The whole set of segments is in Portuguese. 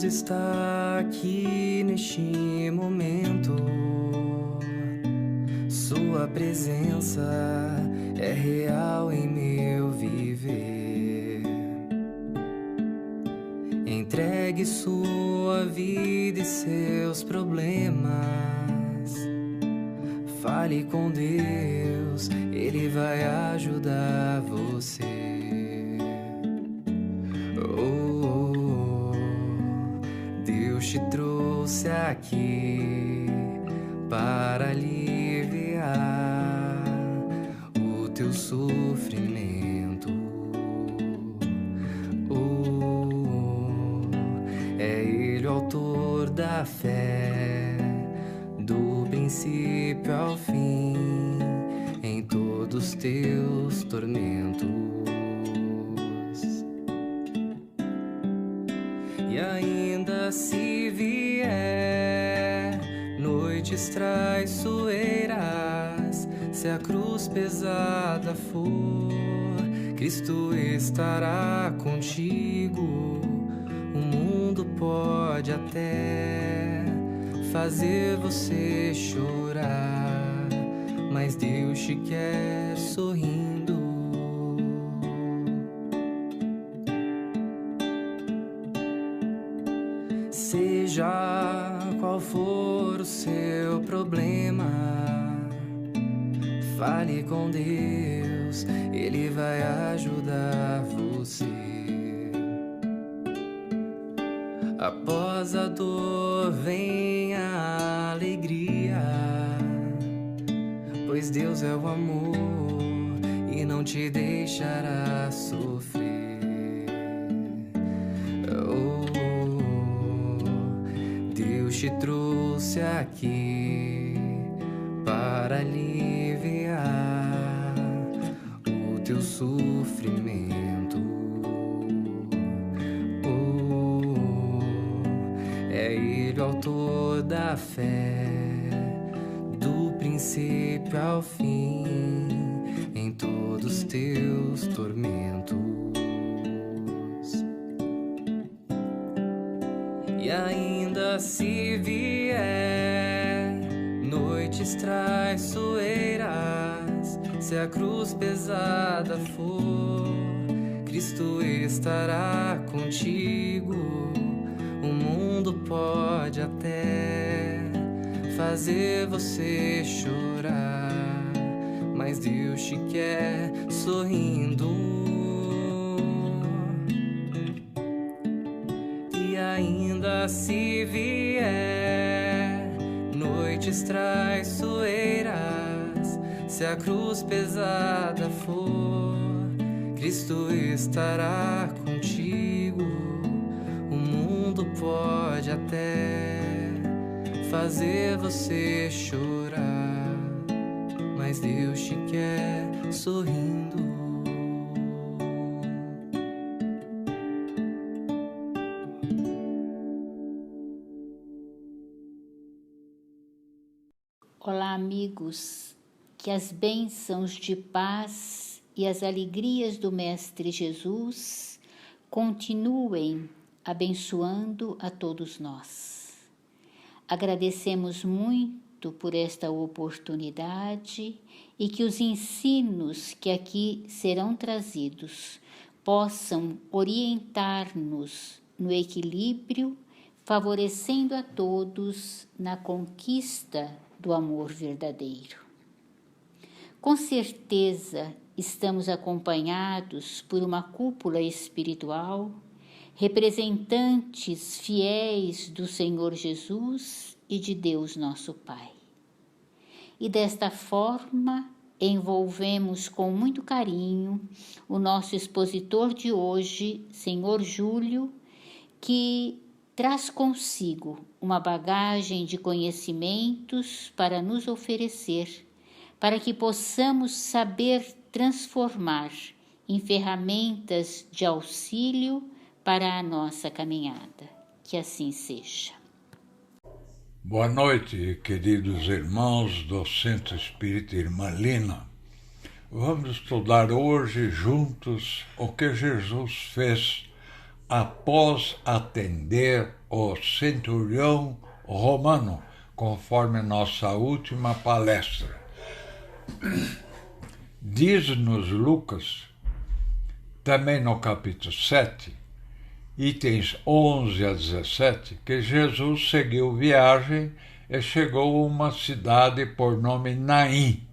Deus está aqui neste momento. Sua presença é real em meu viver. Entregue sua vida e seus problemas. Fale com Deus, Ele vai ajudar você. Deus te trouxe aqui para aliviar o teu sofrimento. É Ele o autor da fé, do princípio ao fim, em todos os teus tormentos. E ainda se vier noites traiçoeiras, se a cruz pesada for, Cristo estará contigo. O mundo pode até fazer você chorar, mas Deus te quer sorrindo. Seja qual for o seu problema, fale com Deus, Ele vai ajudar você. Após a dor vem a alegria, pois Deus é o amor e não te deixará sofrer. Deus te trouxe aqui para aliviar o teu sofrimento. É Ele o autor da fé, do princípio ao fim, em todos os teus tormentos. E ainda se vier noites traiçoeiras, se a cruz pesada for, Cristo estará contigo. O mundo pode até fazer você chorar, mas Deus te quer sorrindo. E ainda se vier noites traiçoeiras, se a cruz pesada for, Cristo estará contigo. O mundo pode até fazer você chorar, mas Deus te quer sorrindo. Olá, amigos, que as bênçãos de paz e as alegrias do Mestre Jesus continuem abençoando a todos nós. Agradecemos muito por esta oportunidade e que os ensinos que aqui serão trazidos possam orientar-nos no equilíbrio, favorecendo a todos na conquista do amor verdadeiro. Com certeza estamos acompanhados por uma cúpula espiritual, representantes fiéis do Senhor Jesus e de Deus nosso Pai. E desta forma envolvemos com muito carinho o nosso expositor de hoje, Senhor Júlio, que traz consigo uma bagagem de conhecimentos para nos oferecer, para que possamos saber transformar em ferramentas de auxílio para a nossa caminhada. Que assim seja. Boa noite, queridos irmãos do Centro Espírita Irmã Lina. Vamos estudar hoje juntos o que Jesus fez após atender o centurião romano, conforme nossa última palestra. Diz-nos Lucas, também no capítulo 7, itens 11 a 17, que Jesus seguiu viagem e chegou a uma cidade por nome Naim.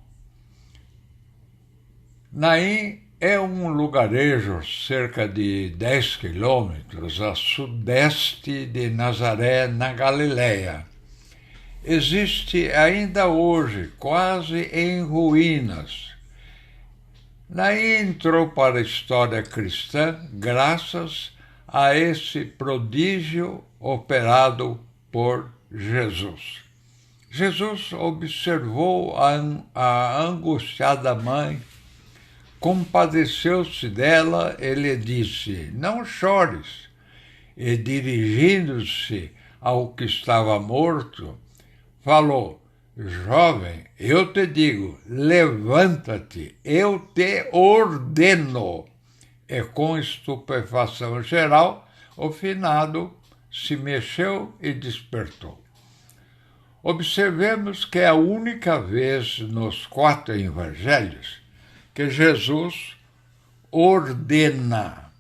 Naim é um lugarejo cerca de 10 quilômetros a sudeste de Nazaré, na Galileia. Existe ainda hoje, quase em ruínas. Naim entrou para a história cristã graças a esse prodígio operado por Jesus. Jesus observou a angustiada mãe, compadeceu-se dela e lhe disse: "Não chores." E dirigindo-se ao que estava morto, falou: "Jovem, eu te digo, levanta-te, eu te ordeno." E com estupefação geral, o finado se mexeu e despertou. Observemos que é a única vez nos 4 evangelhos que Jesus ordena.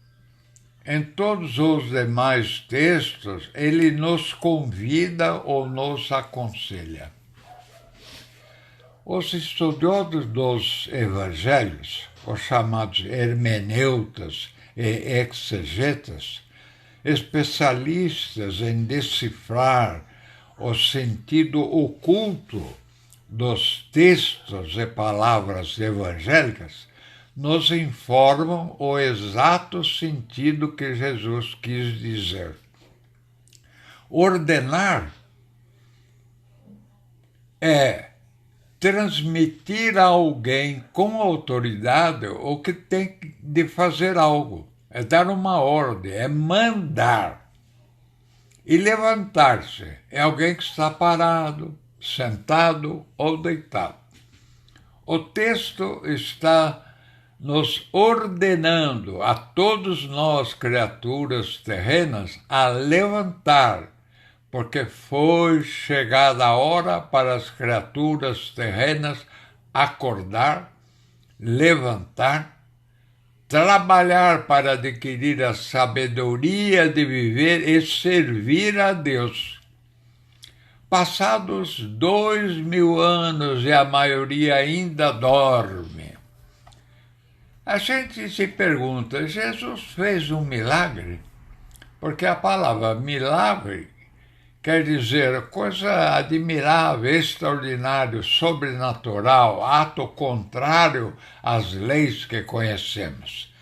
Em todos os demais textos, ele nos convida ou nos aconselha. Os estudiosos dos evangelhos, os chamados hermeneutas e exegetas, especialistas em decifrar o sentido oculto dos textos e palavras evangélicas, nos informam o exato sentido que Jesus quis dizer. Ordenar é transmitir a alguém com autoridade o que tem de fazer algo, é dar uma ordem, é mandar. E levantar-se é alguém que está parado, sentado ou deitado. O texto está nos ordenando a todos nós, criaturas terrenas, a levantar, porque foi chegada a hora para as criaturas terrenas acordar, levantar, trabalhar para adquirir a sabedoria de viver e servir a Deus. Passados 2000 anos e a maioria ainda dorme. A gente se pergunta, Jesus fez um milagre? Porque a palavra milagre quer dizer coisa admirável, extraordinário, sobrenatural, ato contrário às leis que conhecemos.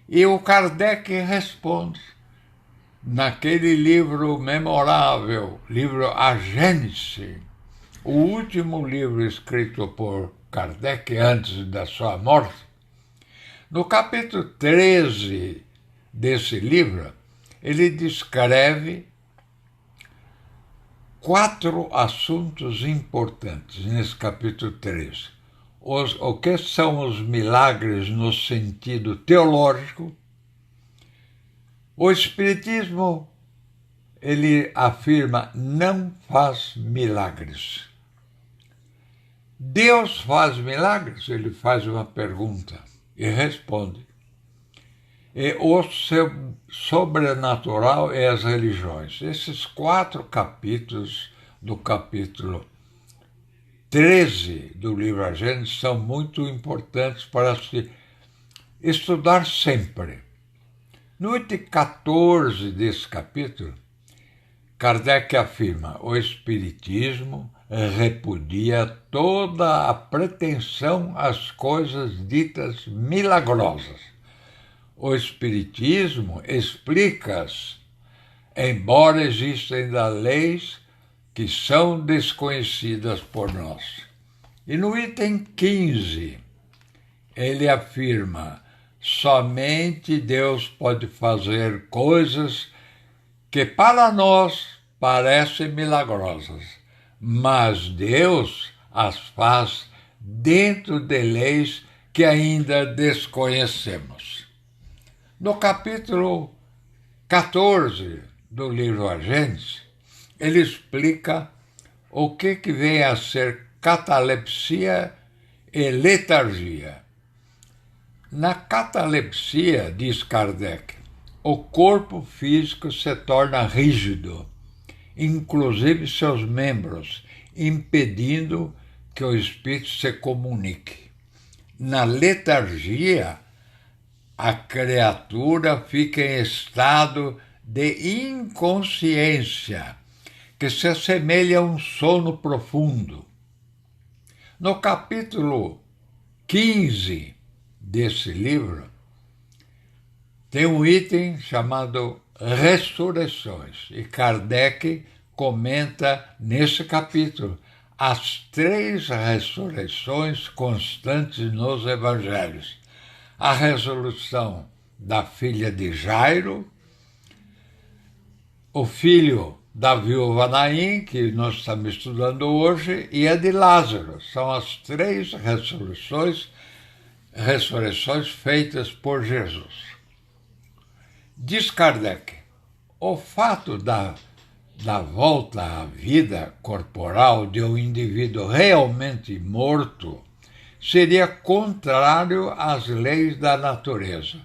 E o Kardec responde, naquele livro memorável, livro A Gênese, o último livro escrito por Kardec antes da sua morte. No capítulo 13 desse livro, ele descreve 4 assuntos importantes nesse capítulo 13. O que são os milagres no sentido teológico? O Espiritismo, ele afirma, não faz milagres. Deus faz milagres? Ele faz uma pergunta e responde. E o sobrenatural e as religiões. Esses 4 capítulos do capítulo 13 do livro A Gênese são muito importantes para se estudar sempre. No item 14 desse capítulo, Kardec afirma: o Espiritismo repudia toda a pretensão às coisas ditas milagrosas. O Espiritismo explica-as, embora existam ainda leis que são desconhecidas por nós. E no item 15, ele afirma: somente Deus pode fazer coisas que para nós parecem milagrosas, mas Deus as faz dentro de leis que ainda desconhecemos. No capítulo 14 do livro Agentes, ele explica o que vem a ser catalepsia e letargia. Na catalepsia, diz Kardec, o corpo físico se torna rígido, inclusive seus membros, impedindo que o espírito se comunique. Na letargia, a criatura fica em estado de inconsciência, que se assemelha a um sono profundo. No capítulo 15 desse livro, tem um item chamado Ressurreições, e Kardec comenta nesse capítulo as 3 ressurreições constantes nos evangelhos. A ressurreição da filha de Jairo, o filho da viúva Naim, que nós estamos estudando hoje, e a de Lázaro. São as 3 ressurreições feitas por Jesus. Diz Kardec, o fato da volta à vida corporal de um indivíduo realmente morto seria contrário às leis da natureza.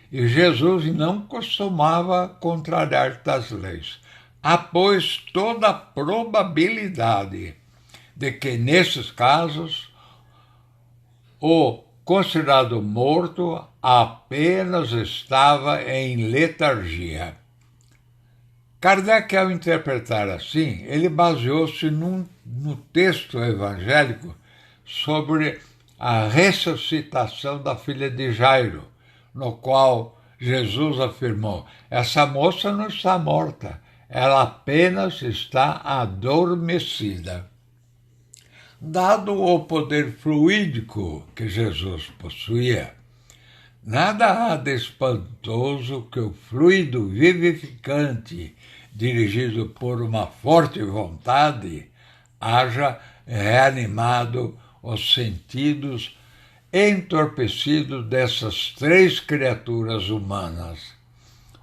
E Jesus não costumava contrariar tais leis. Há, pois, toda a probabilidade de que, nesses casos, o considerado morto apenas estava em letargia. Kardec, ao interpretar assim, ele baseou-se no texto evangélico sobre a ressuscitação da filha de Jairo, no qual Jesus afirmou: essa moça não está morta, ela apenas está adormecida. Dado o poder fluídico que Jesus possuía, nada há de espantoso que o fluido vivificante, dirigido por uma forte vontade, haja reanimado os sentidos entorpecidos dessas 3 criaturas humanas.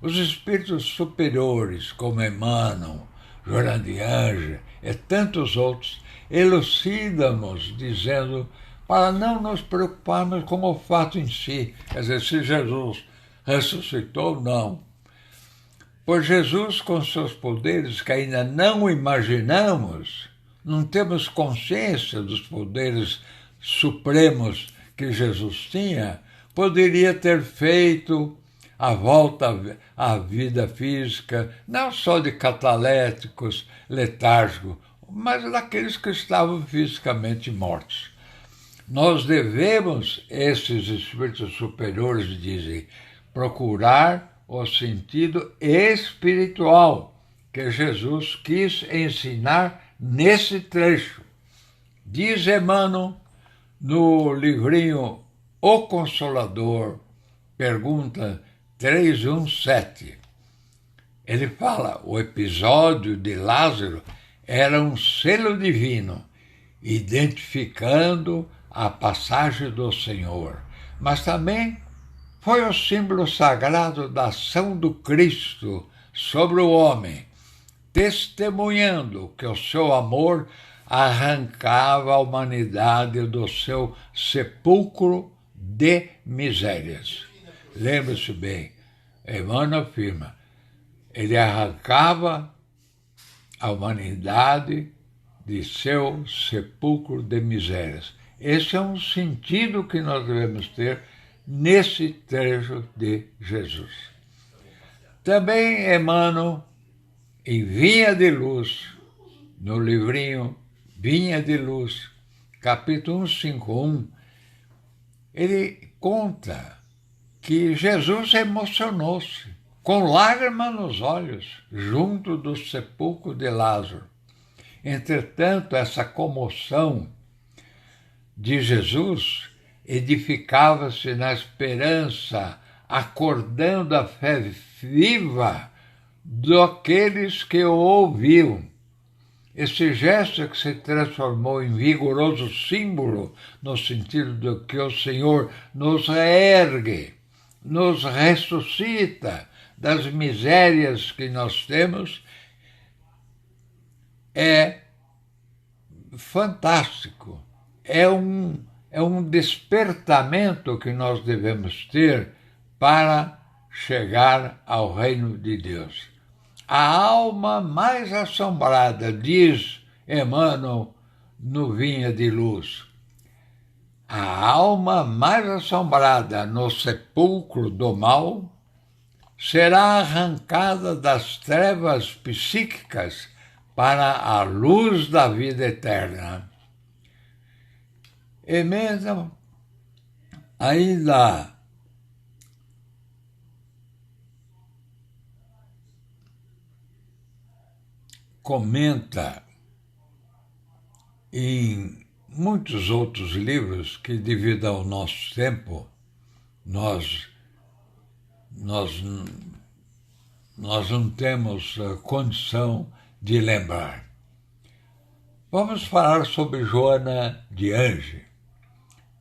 Os espíritos superiores, como Emmanuel, Joana de Ângeles e tantos outros, elucidam-nos dizendo para não nos preocuparmos com o fato em si, quer dizer, se Jesus ressuscitou, não. Pois Jesus, com seus poderes que ainda não imaginamos, não temos consciência dos poderes supremos que Jesus tinha, poderia ter feito a volta à vida física, não só de cataléticos, letárgicos, mas daqueles que estavam fisicamente mortos. Nós devemos, esses espíritos superiores dizem, procurar o sentido espiritual que Jesus quis ensinar nesse trecho. Diz Emmanuel no livrinho O Consolador, pergunta 317. Ele fala, o episódio de Lázaro era um selo divino, identificando a passagem do Senhor, mas também foi o símbolo sagrado da ação do Cristo sobre o homem, testemunhando que o seu amor arrancava a humanidade do seu sepulcro de misérias. Lembre-se bem, Emmanuel afirma, ele arrancava a humanidade de seu sepulcro de misérias. Esse é um sentido que nós devemos ter nesse trecho de Jesus. Também Emmanuel, em Vinha de Luz, no livrinho Vinha de Luz, capítulo 151, ele conta que Jesus emocionou-se, com lágrimas nos olhos, junto do sepulcro de Lázaro. Entretanto, essa comoção de Jesus edificava-se na esperança, acordando a fé viva daqueles que o ouviam. Esse gesto que se transformou em vigoroso símbolo, no sentido de que o Senhor nos reergue nos ressuscita das misérias que nós temos, é fantástico. É um despertamento que nós devemos ter para chegar ao reino de Deus. A alma mais assombrada, diz Emmanuel no Vinha de Luz, a alma mais assombrada no sepulcro do mal será arrancada das trevas psíquicas para a luz da vida eterna. E mesmo ainda comenta em muitos outros livros que, devido ao nosso tempo, nós não temos condição de lembrar. Vamos falar sobre Joana de Ange,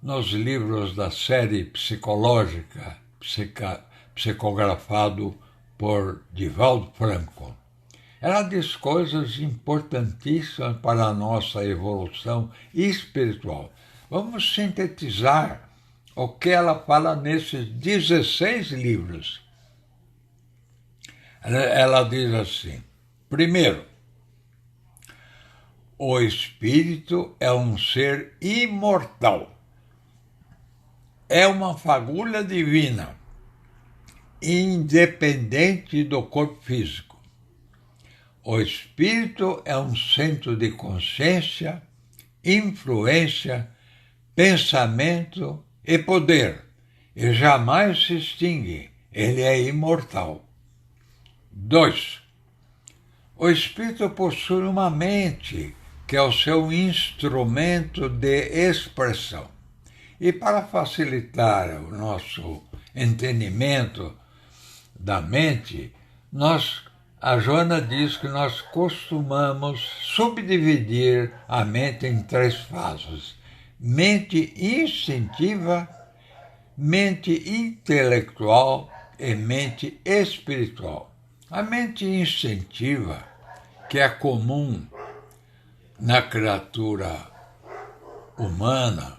nos livros da série psicológica, psicografado por Divaldo Franco. Ela diz coisas importantíssimas para a nossa evolução espiritual. Vamos sintetizar o que ela fala nesses 16 livros. Ela diz assim: primeiro, o espírito é um ser imortal. É uma fagulha divina, independente do corpo físico. O espírito é um centro de consciência, influência, pensamento e poder, e jamais se extingue. Ele é imortal. 2. O espírito possui uma mente, que é o seu instrumento de expressão. E para facilitar o nosso entendimento da mente, a Joana diz que nós costumamos subdividir a mente em 3 fases: mente instintiva, mente intelectual e mente espiritual. A mente instintiva, que é comum na criatura humana,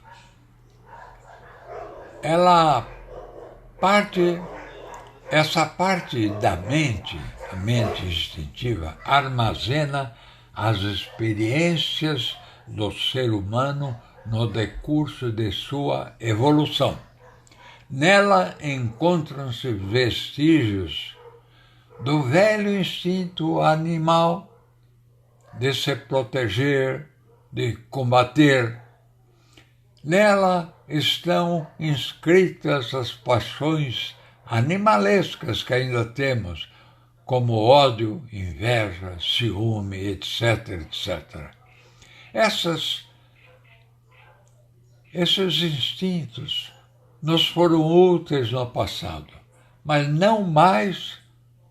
essa parte da mente, a mente instintiva, armazena as experiências do ser humano no decurso de sua evolução. Nela encontram-se vestígios do velho instinto animal de se proteger, de combater. Nela estão inscritas as paixões animalescas que ainda temos, como ódio, inveja, ciúme, etc., etc. Esses instintos nos foram úteis no passado, mas não mais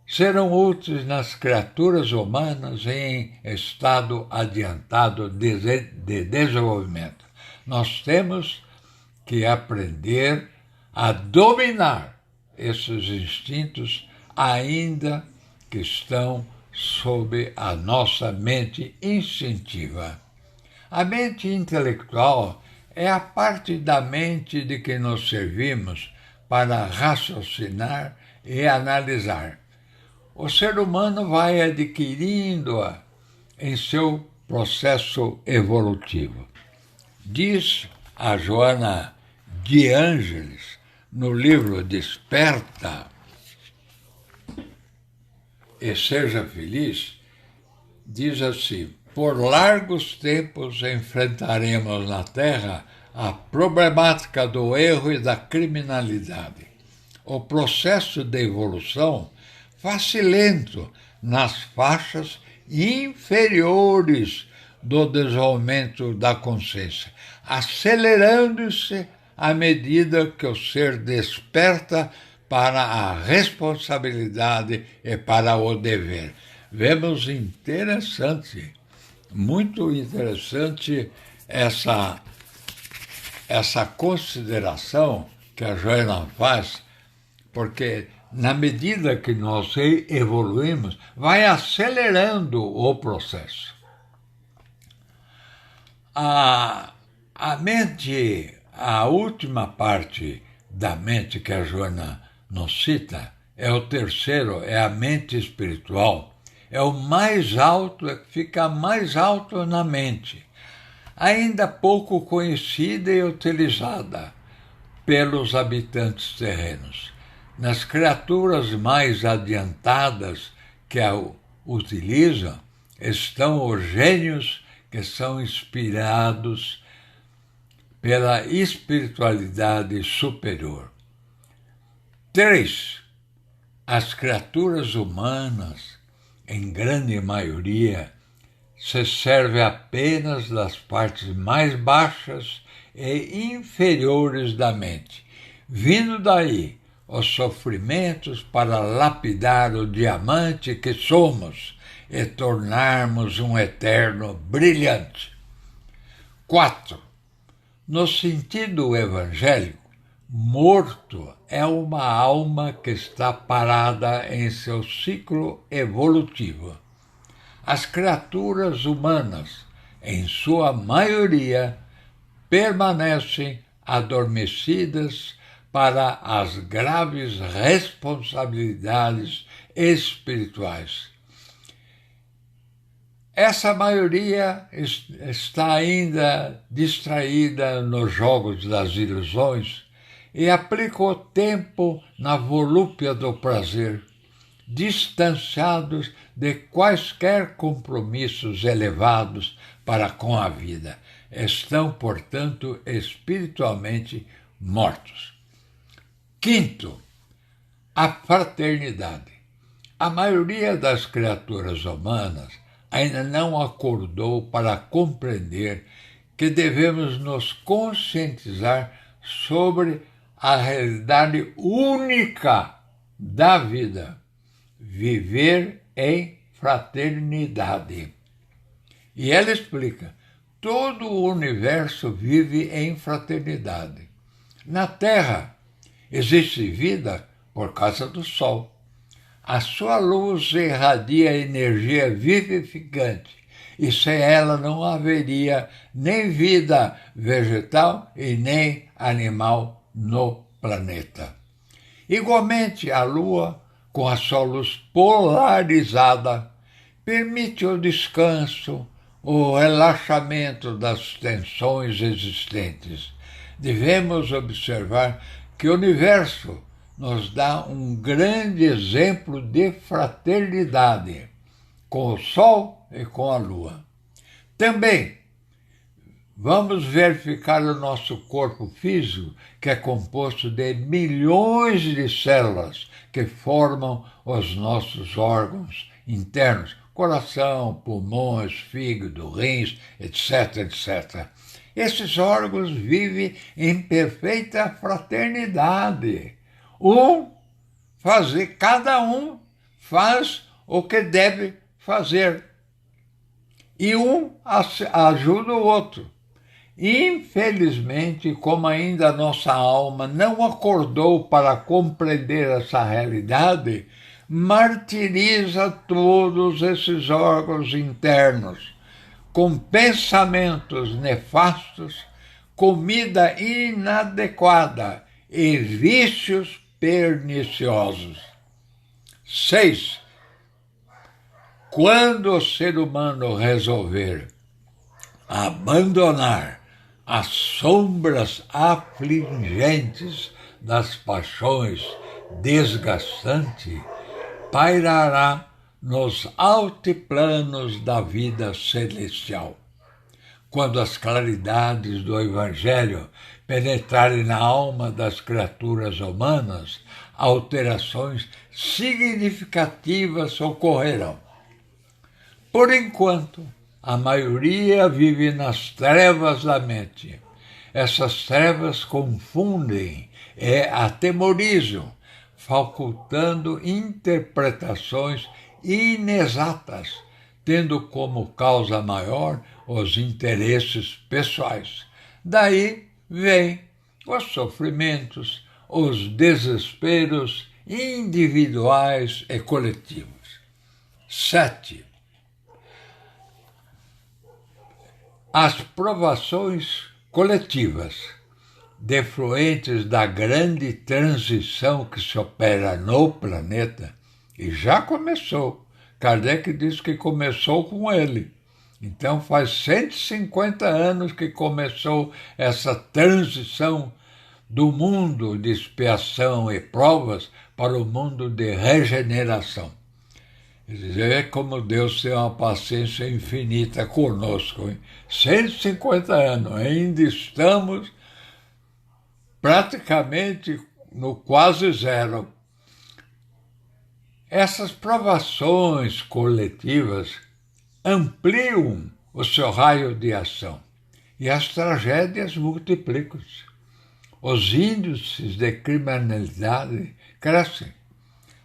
serão úteis nas criaturas humanas em estado adiantado de desenvolvimento. Nós temos que aprender a dominar esses instintos, ainda que estão sob a nossa mente instintiva. A mente intelectual é a parte da mente de que nos servimos para raciocinar e analisar. O ser humano vai adquirindo-a em seu processo evolutivo. Diz a Joana de Ângeles, no livro Desperta e Seja Feliz, diz assim: por largos tempos enfrentaremos na Terra a problemática do erro e da criminalidade. O processo de evolução faz-se lento nas faixas inferiores do desenvolvimento da consciência, acelerando-se à medida que o ser desperta para a responsabilidade e para o dever. Vemos muito interessante essa consideração que a Joana faz porque na medida que nós evoluímos, vai acelerando o processo. A mente, a última parte da mente que a Joana nos cita, é o terceiro, é a mente espiritual. É o mais alto, é que fica mais alto na mente. Ainda pouco conhecida e utilizada pelos habitantes terrenos. Nas criaturas mais adiantadas que a utilizam, estão os gênios que são inspirados pela espiritualidade superior. 3. As criaturas humanas, em grande maioria, se servem apenas das partes mais baixas e inferiores da mente, vindo daí os sofrimentos para lapidar o diamante que somos e tornarmos um eterno brilhante. 4. No sentido evangélico, morto é uma alma que está parada em seu ciclo evolutivo. As criaturas humanas, em sua maioria, permanecem adormecidas para as graves responsabilidades espirituais. Essa maioria está ainda distraída nos jogos das ilusões e aplica o tempo na volúpia do prazer, distanciados de quaisquer compromissos elevados para com a vida. Estão, portanto, espiritualmente mortos. 5. A fraternidade. A maioria das criaturas humanas ainda não acordou para compreender que devemos nos conscientizar sobre a realidade única da vida, viver em fraternidade. E ela explica, todo o universo vive em fraternidade. Na Terra existe vida por causa do Sol. A sua luz irradia energia vivificante, e sem ela não haveria nem vida vegetal e nem animal no planeta. Igualmente, a Lua, com a sua luz polarizada, permite o descanso, o relaxamento das tensões existentes. Devemos observar que o universo nos dá um grande exemplo de fraternidade com o Sol e com a Lua. Também vamos verificar o nosso corpo físico, que é composto de milhões de células que formam os nossos órgãos internos, coração, pulmões, fígado, rins, etc., etc. Esses órgãos vivem em perfeita fraternidade. Cada um faz o que deve fazer. E um ajuda o outro. Infelizmente, como ainda a nossa alma não acordou para compreender essa realidade, martiriza todos esses órgãos internos, com pensamentos nefastos, comida inadequada e vícios perniciosos. 6. Quando o ser humano resolver abandonar as sombras afligentes das paixões desgastantes, pairará nos altiplanos da vida celestial. Quando as claridades do Evangelho penetrarem na alma das criaturas humanas, alterações significativas ocorrerão. Por enquanto, a maioria vive nas trevas da mente. Essas trevas confundem e atemorizam, facultando interpretações inexatas, tendo como causa maior os interesses pessoais. Daí vêm os sofrimentos, os desesperos individuais e coletivos. 7. As provações coletivas, defluentes da grande transição que se opera no planeta, e já começou. Kardec diz que começou com ele. Então faz 150 anos que começou essa transição do mundo de expiação e provas para o mundo de regeneração. É como Deus tem uma paciência infinita conosco. Hein? 150 anos, ainda estamos praticamente no quase zero. Essas provações coletivas ampliam o seu raio de ação e as tragédias multiplicam-se. Os índices de criminalidade crescem.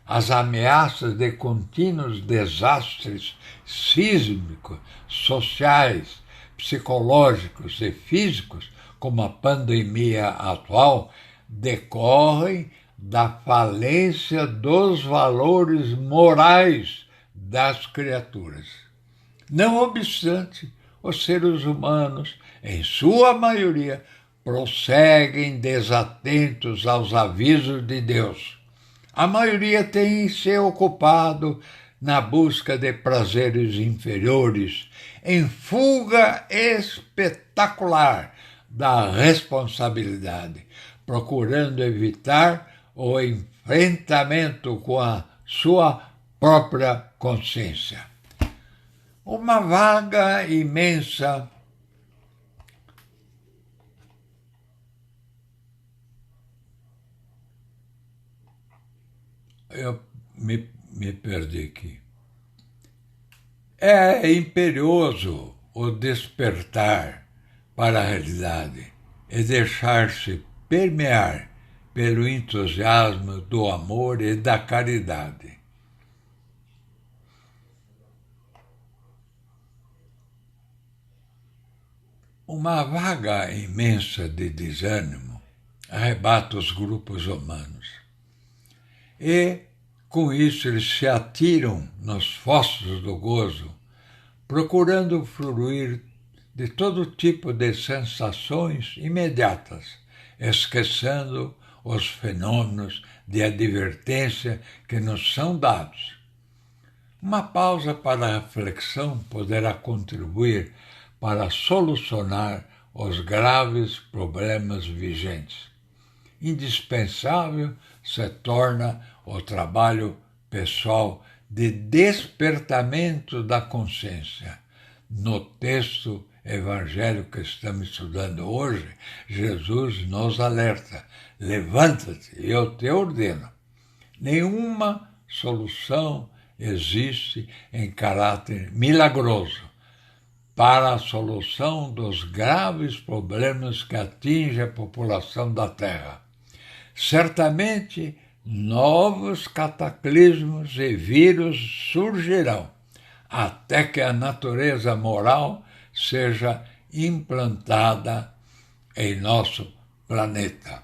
As ameaças de contínuos desastres sísmicos, sociais, psicológicos e físicos, como a pandemia atual, decorrem da falência dos valores morais das criaturas. Não obstante, os seres humanos, em sua maioria, prosseguem desatentos aos avisos de Deus. A maioria tem se ocupado na busca de prazeres inferiores, em fuga espetacular da responsabilidade, procurando evitar o enfrentamento com a sua própria consciência. Uma vaga imensa eu me perdi aqui. É imperioso o despertar para a realidade e deixar-se permear pelo entusiasmo do amor e da caridade. Uma vaga imensa de desânimo arrebata os grupos humanos. E, com isso, eles se atiram nos fossos do gozo, procurando fruir de todo tipo de sensações imediatas, esquecendo os fenômenos de advertência que nos são dados. Uma pausa para a reflexão poderá contribuir para solucionar os graves problemas vigentes. Indispensável se torna o trabalho pessoal de despertamento da consciência. No texto evangélico que estamos estudando hoje, Jesus nos alerta: levanta-te, eu te ordeno. Nenhuma solução existe em caráter milagroso para a solução dos graves problemas que atingem a população da Terra. Certamente, novos cataclismos e vírus surgirão, até que a natureza moral seja implantada em nosso planeta.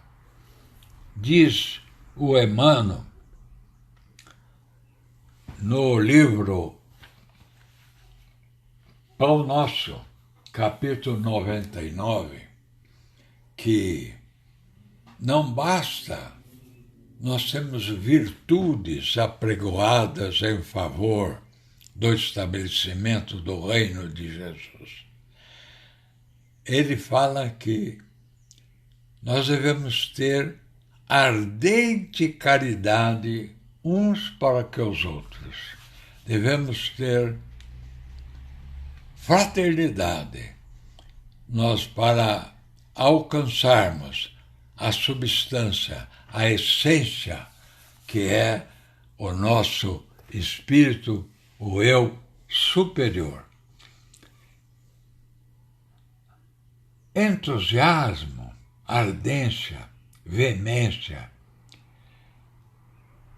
Diz o Emmanuel, no livro Pão Nosso, capítulo 99, que não basta nós temos virtudes apregoadas em favor do estabelecimento do reino de Jesus. Ele fala que nós devemos ter ardente caridade uns para com os outros. Devemos ter fraternidade. Nós, para alcançarmos a substância, a essência, que é o nosso espírito, o eu superior. Entusiasmo, ardência, veemência.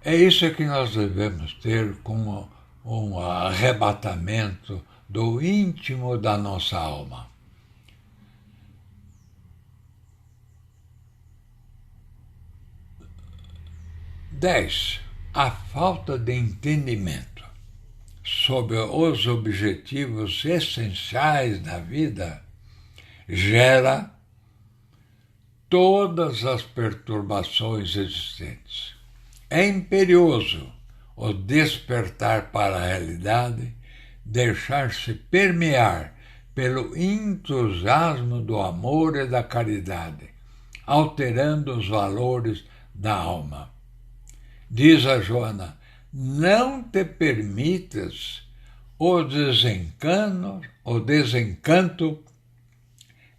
É isso que nós devemos ter com um arrebatamento do íntimo da nossa alma. 10. A falta de entendimento sobre os objetivos essenciais da vida gera todas as perturbações existentes. É imperioso o despertar para a realidade, deixar-se permear pelo entusiasmo do amor e da caridade, alterando os valores da alma. Diz a Joana, não te permitas o desencanto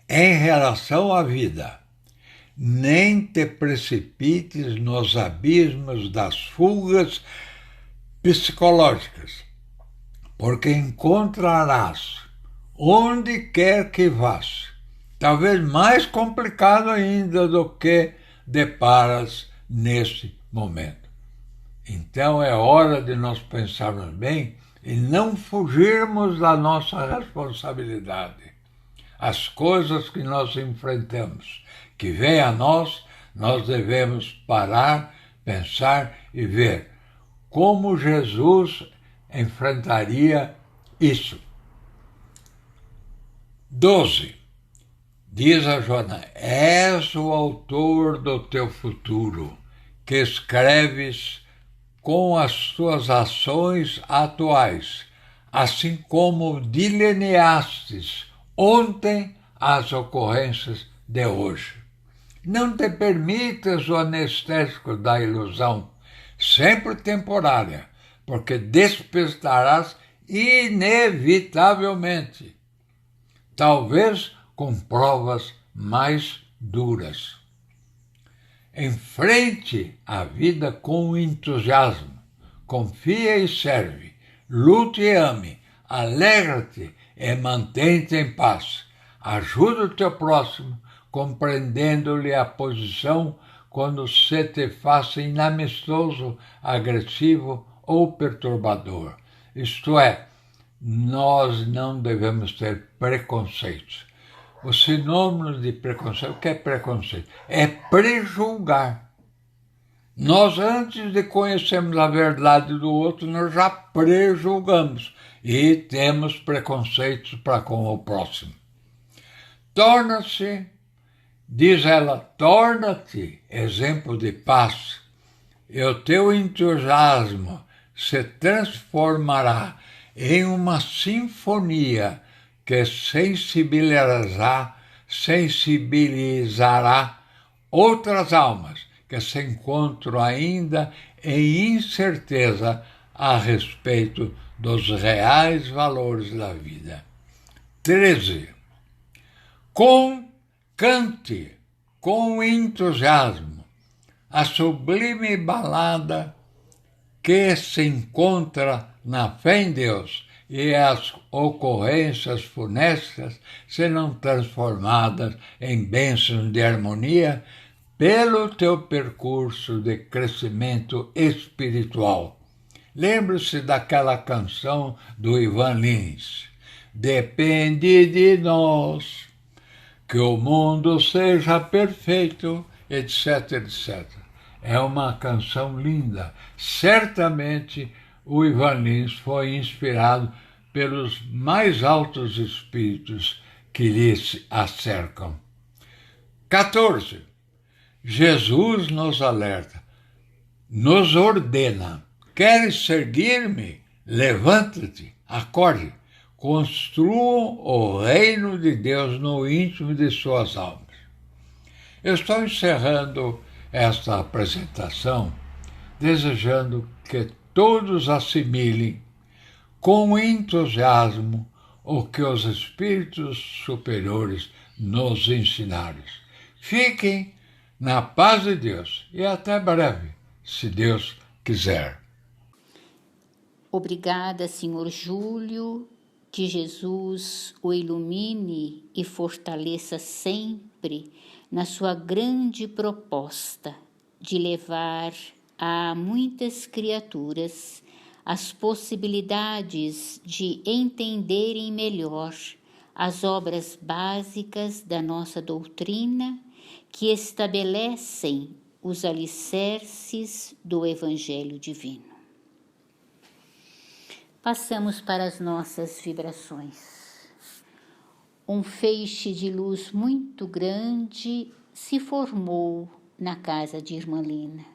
em relação à vida, nem te precipites nos abismos das fugas psicológicas, porque encontrarás, onde quer que vás, talvez mais complicado ainda do que deparas nesse momento. Então é hora de nós pensarmos bem e não fugirmos da nossa responsabilidade. As coisas que nós enfrentamos, que vêm a nós devemos parar, pensar e ver como Jesus enfrentaria isso. 12. Diz a Joana, és o autor do teu futuro, que escreves com as tuas ações atuais, assim como delineastes ontem as ocorrências de hoje. Não te permitas o anestésico da ilusão, sempre temporária, porque despertarás inevitavelmente, talvez com provas mais duras. Enfrente a vida com entusiasmo, confia e serve, lute e ame, alegra-te e mantém-te em paz. Ajuda o teu próximo, compreendendo-lhe a posição quando se te faça inamistoso, agressivo ou perturbador. Isto é, nós não devemos ter preconceitos. O sinônimo de preconceito, o que é preconceito? É prejulgar. Nós, antes de conhecermos a verdade do outro, nós já prejulgamos e temos preconceitos para com o próximo. Diz ela, torna-te exemplo de paz, e o teu entusiasmo se transformará em uma sinfonia que sensibilizará outras almas que se encontram ainda em incerteza a respeito dos reais valores da vida. 13. Cante com entusiasmo a sublime balada que se encontra na fé em Deus, e as ocorrências funestas serão transformadas em bênçãos de harmonia pelo teu percurso de crescimento espiritual. Lembre-se daquela canção do Ivan Lins. Depende de nós que o mundo seja perfeito, etc, etc. É uma canção linda. Certamente o Ivan Lins foi inspirado pelos mais altos espíritos que lhe acercam. 14. Jesus nos alerta, nos ordena. Queres seguir-me? Levanta-te, acorde. Construam o reino de Deus no íntimo de suas almas. Eu estou encerrando esta apresentação desejando que todos assimilem com entusiasmo o que os espíritos superiores nos ensinaram. Fiquem na paz de Deus e até breve, se Deus quiser. Obrigada, Senhor Júlio, que Jesus o ilumine e fortaleça sempre na sua grande proposta de levar a muitas criaturas as possibilidades de entenderem melhor as obras básicas da nossa doutrina que estabelecem os alicerces do Evangelho Divino. Passamos para as nossas vibrações. Um feixe de luz muito grande se formou na casa de Irmã Lina.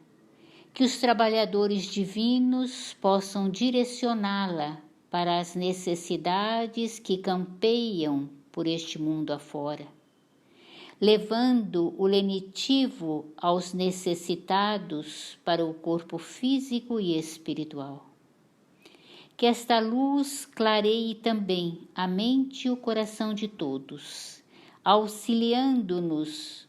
Que os trabalhadores divinos possam direcioná-la para as necessidades que campeiam por este mundo afora, levando o lenitivo aos necessitados para o corpo físico e espiritual. Que esta luz clareie também a mente e o coração de todos, auxiliando-nos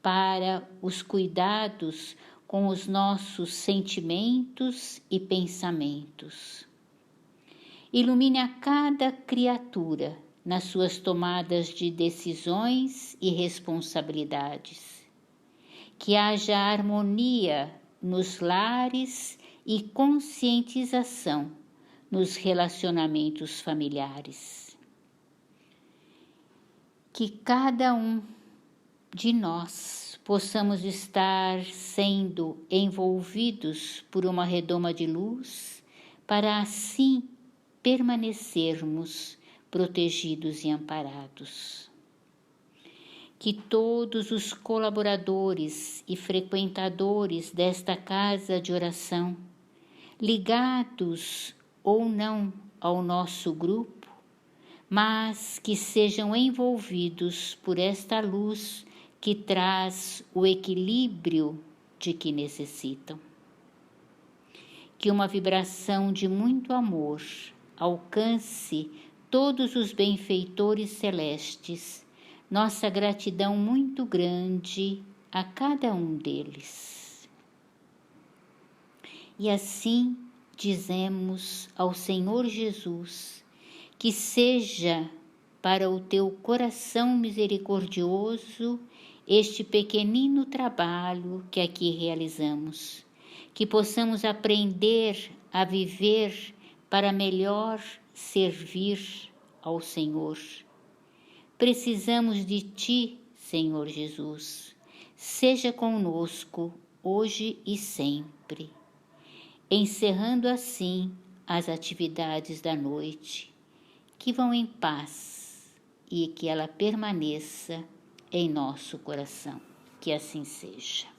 para os cuidados com os nossos sentimentos e pensamentos. Ilumine a cada criatura nas suas tomadas de decisões e responsabilidades. Que haja harmonia nos lares e conscientização nos relacionamentos familiares. Que cada um de nós possamos estar sendo envolvidos por uma redoma de luz, para assim permanecermos protegidos e amparados. Que todos os colaboradores e frequentadores desta casa de oração, ligados ou não ao nosso grupo, mas que sejam envolvidos por esta luz que traz o equilíbrio de que necessitam. Que uma vibração de muito amor alcance todos os benfeitores celestes, nossa gratidão muito grande a cada um deles. E assim dizemos ao Senhor Jesus, que seja para o teu coração misericordioso este pequenino trabalho que aqui realizamos, que possamos aprender a viver para melhor servir ao Senhor. Precisamos de Ti, Senhor Jesus. Seja conosco hoje e sempre. Encerrando assim as atividades da noite, que vão em paz e que ela permaneça em nosso coração. Que assim seja.